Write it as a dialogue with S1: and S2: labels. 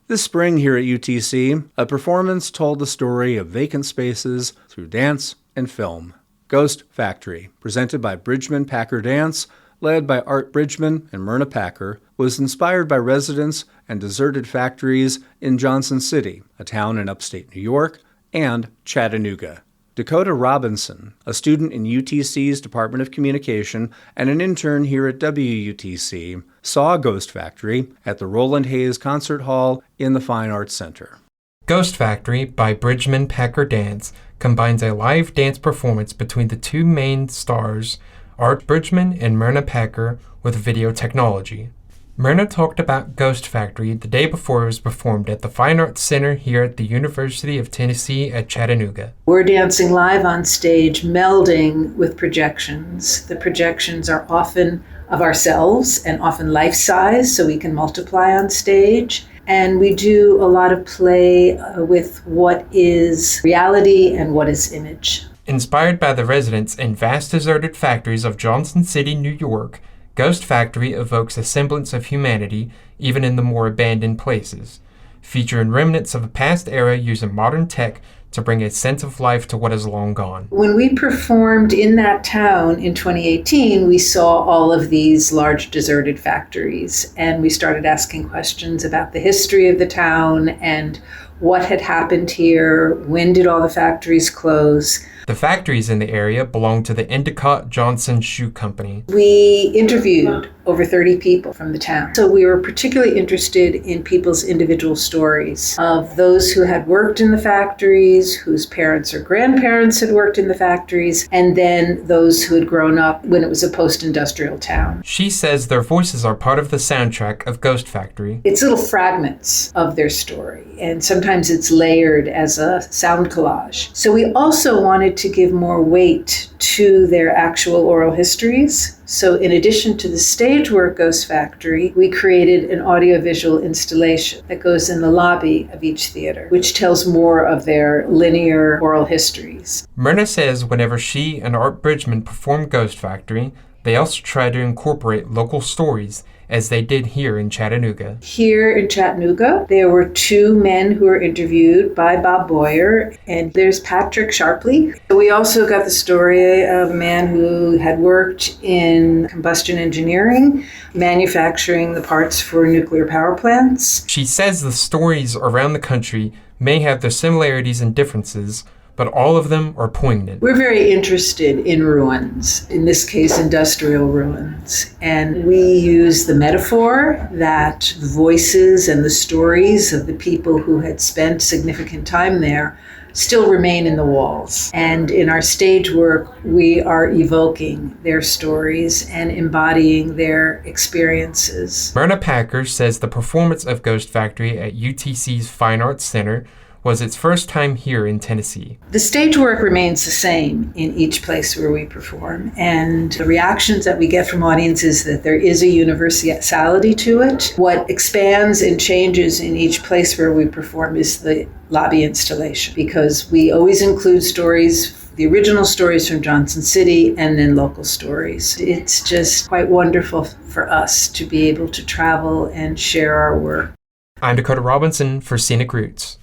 S1: This spring here at UTC, a performance told the story of vacant spaces through dance and film. Ghost Factory, presented by Bridgman Packer Dance, led by Art Bridgman and Myrna Packer, was inspired by residents and deserted factories in Johnson City, a town in upstate New York, and Chattanooga. Dakota Robinson, a student in UTC's Department of Communication and an intern here at WUTC, saw Ghost Factory at the Roland Concert Hall in the Fine Arts Center.
S2: Ghost Factory by Bridgman Packer Dance combines a live dance performance between the two main stars, Art Bridgman and Myrna Packer, with video technology. Myrna talked about Ghost Factory the day before it was performed at the Fine Arts Center here at the University of Tennessee at Chattanooga.
S3: We're dancing live on stage, melding with projections. The projections are often of ourselves and often life-size, so we can multiply on stage. And we do a lot of play with what is reality and what is image.
S2: Inspired by the residents in vast deserted factories of Johnson City, New York, Ghost Factory evokes a semblance of humanity even in the more abandoned places, featuring remnants of a past era using modern tech to bring a sense of life to what is long gone.
S3: When we performed in that town in 2018, we saw all of these large deserted factories, and we started asking questions about the history of the town and what had happened here, when did all the factories close.
S2: The factories in the area belong to the Endicott Johnson Shoe Company.
S3: We interviewed over 30 people from the town. So we were particularly interested in people's individual stories of those who had worked in the factories, whose parents or grandparents had worked in the factories, and then those who had grown up when it was a post-industrial town.
S2: She says their voices are part of the soundtrack of Ghost Factory.
S3: It's little fragments of their story, and sometimes it's layered as a sound collage. So we also wanted to give more weight to their actual oral histories. So in addition to the stage work Ghost Factory, we created an audiovisual installation that goes in the lobby of each theater, which tells more of their linear oral histories.
S2: Myrna says whenever she and Art Bridgman perform Ghost Factory, they also try to incorporate local stories, as they did here in Chattanooga.
S3: Here in Chattanooga, there were two men who were interviewed by Bob Boyer, and there's Patrick Sharpley. We also got the story of a man who had worked in combustion engineering, manufacturing the parts for nuclear power plants.
S2: She says the stories around the country may have their similarities and differences, but all of them are poignant.
S3: We're very interested in ruins, in this case industrial ruins, and we use the metaphor that the voices and the stories of the people who had spent significant time there still remain in the walls. And in our stage work, we are evoking their stories and embodying their experiences.
S2: Myrna Packer says the performance of Ghost Factory at UTC's Fine Arts Center was its first time here in Tennessee.
S3: The stage work remains the same in each place where we perform, and the reactions that we get from audiences that there is a universality to it. What expands and changes in each place where we perform is the lobby installation, because we always include stories, the original stories from Johnson City, and then local stories. It's just quite wonderful for us to be able to travel and share our work.
S2: I'm Dakota Robinson for Scenic Roots.